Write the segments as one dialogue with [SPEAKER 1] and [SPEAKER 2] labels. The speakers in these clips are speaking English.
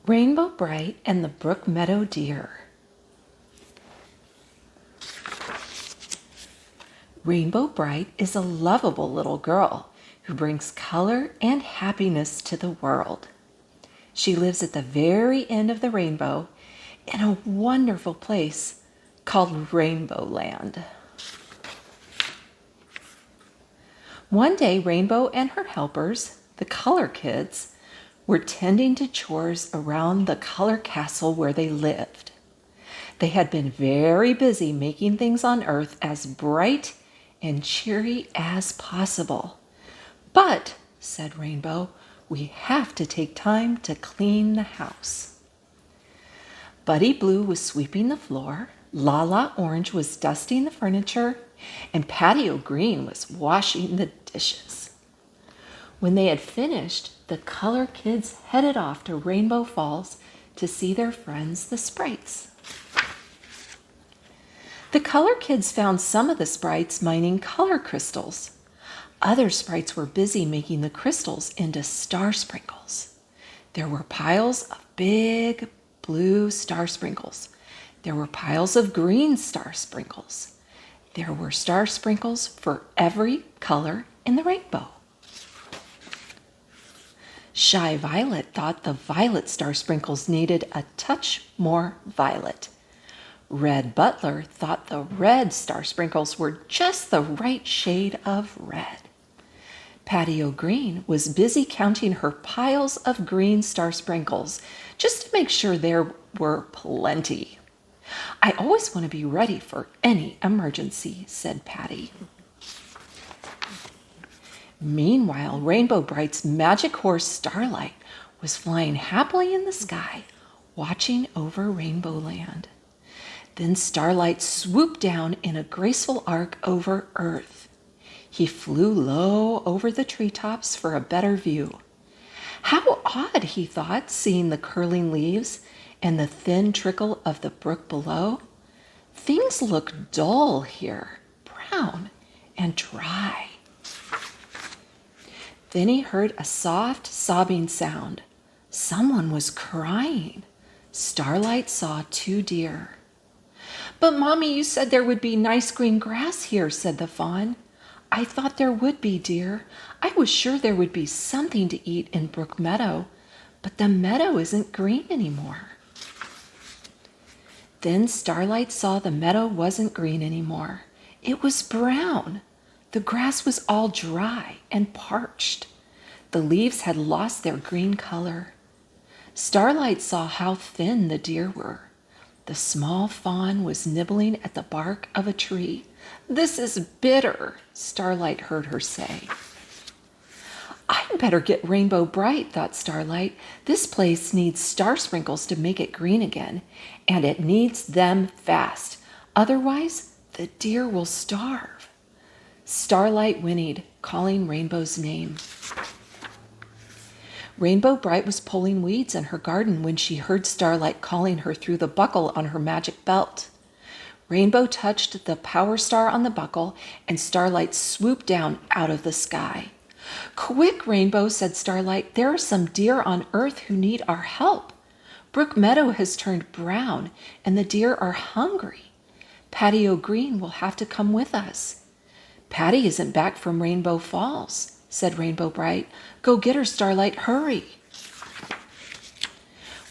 [SPEAKER 1] Rainbow Brite and the Brook Meadow Deer. Rainbow Brite is a lovable little girl who brings color and happiness to the world. She lives at the very end of the rainbow in a wonderful place called Rainbow Land. One day, Rainbow and her helpers, the Color Kids, were tending to chores around the color castle where they lived. They had been very busy making things on Earth as bright and cheery as possible. But, said Rainbow, we have to take time to clean the house. Buddy Blue was sweeping the floor, Lala Orange was dusting the furniture, and Patio Green was washing the dishes. When they had finished, the Color Kids headed off to Rainbow Falls to see their friends, the Sprites. The Color Kids found some of the Sprites mining color crystals. Other Sprites were busy making the crystals into star sprinkles. There were piles of big blue star sprinkles. There were piles of green star sprinkles. There were star sprinkles for every color in the rainbow. Shy Violet thought the violet star sprinkles needed a touch more violet. Red Butler thought the red star sprinkles were just the right shade of red. Patio Green was busy counting her piles of green star sprinkles just to make sure there were plenty. I always want to be ready for any emergency, said Patty. Meanwhile, Rainbow Brite's magic horse Starlight was flying happily in the sky, watching over Rainbow Land. Then Starlight swooped down in a graceful arc over Earth. He flew low over the treetops for a better view. How odd, he thought, seeing the curling leaves and the thin trickle of the brook below. Things look dull here, brown and dry. Then he heard a soft, sobbing sound. Someone was crying. Starlight saw 2 deer. But, Mommy, you said there would be nice green grass here, said the fawn. I thought there would be, dear. I was sure there would be something to eat in Brook Meadow, but the meadow isn't green anymore. Then Starlight saw the meadow wasn't green anymore. It was brown. The grass was all dry and parched. The leaves had lost their green color. Starlight saw how thin the deer were. The small fawn was nibbling at the bark of a tree. This is bitter, Starlight heard her say. I'd better get Rainbow Brite, thought Starlight. This place needs star sprinkles to make it green again, and it needs them fast. Otherwise, the deer will starve. Starlight whinnied, calling Rainbow's name. Rainbow Brite was pulling weeds in her garden when she heard Starlight calling her through the buckle on her magic belt. Rainbow touched the power star on the buckle, and Starlight swooped down out of the sky. Quick, Rainbow, said Starlight. There are some deer on Earth who need our help. Brook Meadow has turned brown, and the deer are hungry. Patio Green will have to come with us. Patty isn't back from Rainbow Falls, said Rainbow Brite. Go get her, Starlight, hurry.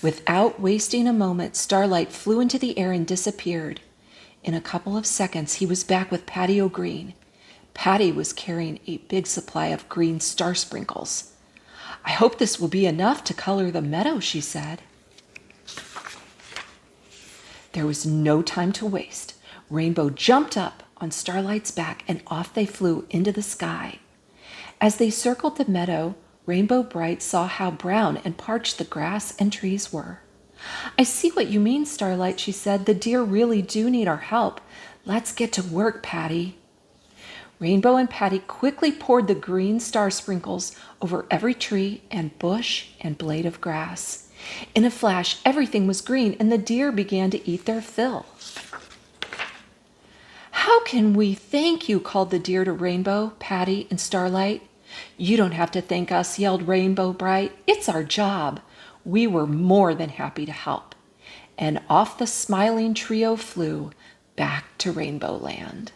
[SPEAKER 1] Without wasting a moment, Starlight flew into the air and disappeared. In a couple of seconds, he was back with Patio Green. Patty was carrying a big supply of green star sprinkles. I hope this will be enough to color the meadow, she said. There was no time to waste. Rainbow jumped up on Starlight's back, and off they flew into the sky. As they circled the meadow, Rainbow Brite saw how brown and parched the grass and trees were. I see what you mean, Starlight, she said. The deer really do need our help. Let's get to work, Patty. Rainbow and Patty quickly poured the green star sprinkles over every tree and bush and blade of grass. In a flash, everything was green, and the deer began to eat their fill. How can we thank you, called the deer to Rainbow, Patty, and Starlight. You don't have to thank us, yelled Rainbow Brite. It's our job. we were more than happy to help, and off the smiling trio flew back to Rainbow Land.